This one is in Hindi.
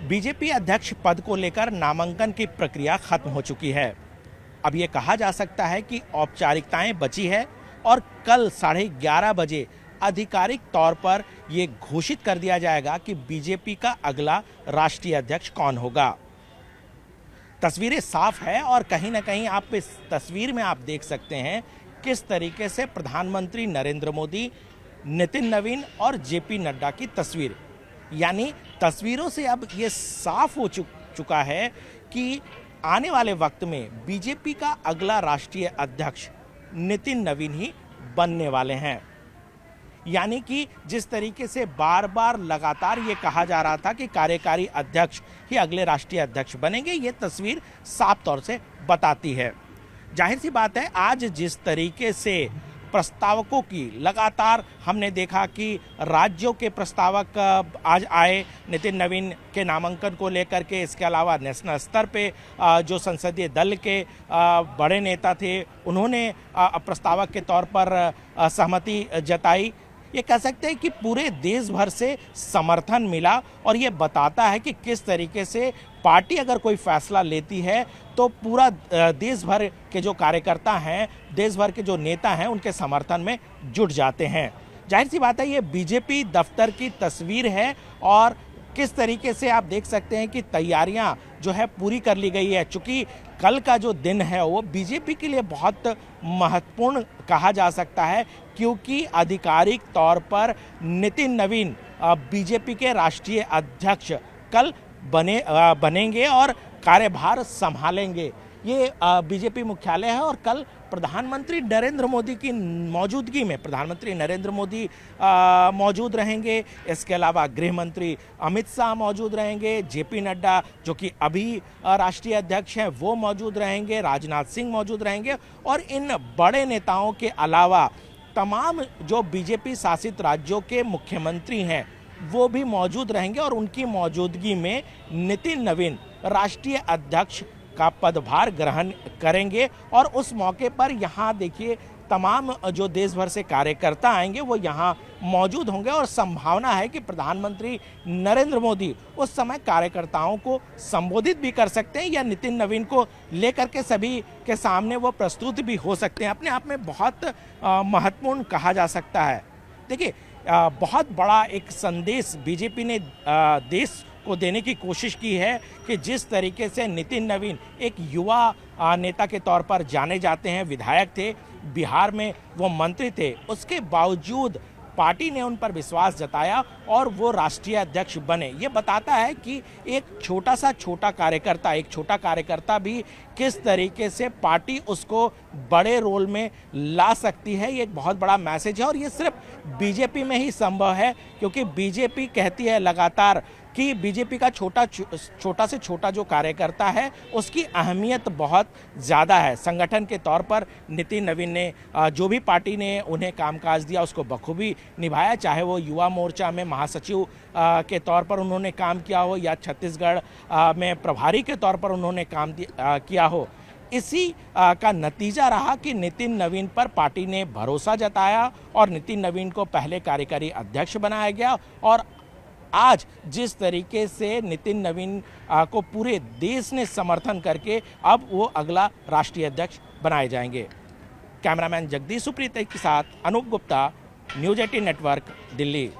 बीजेपी अध्यक्ष पद को लेकर नामांकन की प्रक्रिया खत्म हो चुकी है। अब ये कहा जा सकता है कि औपचारिकताएं बची है और कल 11:30 बजे आधिकारिक तौर पर ये घोषित कर दिया जाएगा कि बीजेपी का अगला राष्ट्रीय अध्यक्ष कौन होगा। तस्वीरें साफ है और कहीं ना कहीं आप इस तस्वीर में आप देख सकते हैं किस तरीके से प्रधानमंत्री नरेंद्र मोदी, नितिन नवीन और जेपी नड्डा की तस्वीर, यानी तस्वीरों से अब ये साफ हो चुका है कि आने वाले वक्त में बीजेपी का अगला राष्ट्रीय अध्यक्ष नितिन नवीन ही बनने वाले हैं। यानी कि जिस तरीके से बार बार लगातार ये कहा जा रहा था कि कार्यकारी अध्यक्ष ही अगले राष्ट्रीय अध्यक्ष बनेंगे, ये तस्वीर साफ तौर से बताती है। जाहिर सी बात है, आज जिस तरीके से प्रस्तावकों की लगातार हमने देखा कि राज्यों के प्रस्तावक आज आए नितिन नवीन के नामांकन को लेकर के। इसके अलावा नेशनल स्तर पे जो संसदीय दल के बड़े नेता थे उन्होंने प्रस्तावक के तौर पर सहमति जताई। ये कह सकते हैं कि पूरे देश भर से समर्थन मिला और ये बताता है कि किस तरीके से पार्टी अगर कोई फैसला लेती है तो पूरा देश भर के जो कार्यकर्ता हैं, देश भर के जो नेता हैं, उनके समर्थन में जुट जाते हैं। जाहिर सी बात है, ये बीजेपी दफ्तर की तस्वीर है और किस तरीके से आप देख सकते हैं कि तैयारियां जो है पूरी कर ली गई है। चूंकि कल का जो दिन है वो बीजेपी के लिए बहुत महत्वपूर्ण कहा जा सकता है, क्योंकि आधिकारिक तौर पर नितिन नवीन बीजेपी के राष्ट्रीय अध्यक्ष कल बनेंगे और कार्यभार संभालेंगे। ये बीजेपी मुख्यालय है और कल प्रधानमंत्री नरेंद्र मोदी की मौजूदगी में प्रधानमंत्री नरेंद्र मोदी मौजूद रहेंगे। इसके अलावा गृह मंत्री अमित शाह मौजूद रहेंगे, जेपी नड्डा जो कि अभी राष्ट्रीय अध्यक्ष हैं वो मौजूद रहेंगे, राजनाथ सिंह मौजूद रहेंगे और इन बड़े नेताओं के अलावा तमाम जो बीजेपी शासित राज्यों के मुख्यमंत्री हैं वो भी मौजूद रहेंगे और उनकी मौजूदगी में नितिन नवीन राष्ट्रीय अध्यक्ष का पदभार ग्रहण करेंगे। और उस मौके पर यहाँ देखिए तमाम जो देश भर से कार्यकर्ता आएंगे वो यहाँ मौजूद होंगे और संभावना है कि प्रधानमंत्री नरेंद्र मोदी उस समय कार्यकर्ताओं को संबोधित भी कर सकते हैं या नितिन नवीन को लेकर के सभी के सामने वो प्रस्तुत भी हो सकते हैं। अपने आप में बहुत महत्वपूर्ण कहा जा सकता है। देखिए, बहुत बड़ा एक संदेश बीजेपी ने देश को देने की कोशिश की है कि जिस तरीके से नितिन नवीन एक युवा नेता के तौर पर जाने जाते हैं, विधायक थे, बिहार में वो मंत्री थे, उसके बावजूद पार्टी ने उन पर विश्वास जताया और वो राष्ट्रीय अध्यक्ष बने। ये बताता है कि एक छोटा कार्यकर्ता भी किस तरीके से पार्टी उसको बड़े रोल में ला सकती है। ये एक बहुत बड़ा मैसेज है और ये सिर्फ बीजेपी में ही संभव है, क्योंकि बीजेपी कहती है लगातार कि बीजेपी का छोटा से छोटा जो कार्यकर्ता है उसकी अहमियत बहुत ज़्यादा है। संगठन के तौर पर नितिन नवीन ने जो भी पार्टी ने उन्हें कामकाज दिया उसको बखूबी निभाया, चाहे वो युवा मोर्चा में महासचिव के तौर पर उन्होंने काम किया हो या छत्तीसगढ़ में प्रभारी के तौर पर उन्होंने काम किया हो। इसी का नतीजा रहा कि नितिन नवीन पर पार्टी ने भरोसा जताया और नितिन नवीन को पहले कार्यकारी अध्यक्ष बनाया गया और आज जिस तरीके से नितिन नवीन को पूरे देश ने समर्थन करके अब वो अगला राष्ट्रीय अध्यक्ष बनाए जाएंगे। कैमरामैन जगदीश सुप्रीत के साथ अनूप गुप्ता, न्यूज़ 18 नेटवर्क, दिल्ली।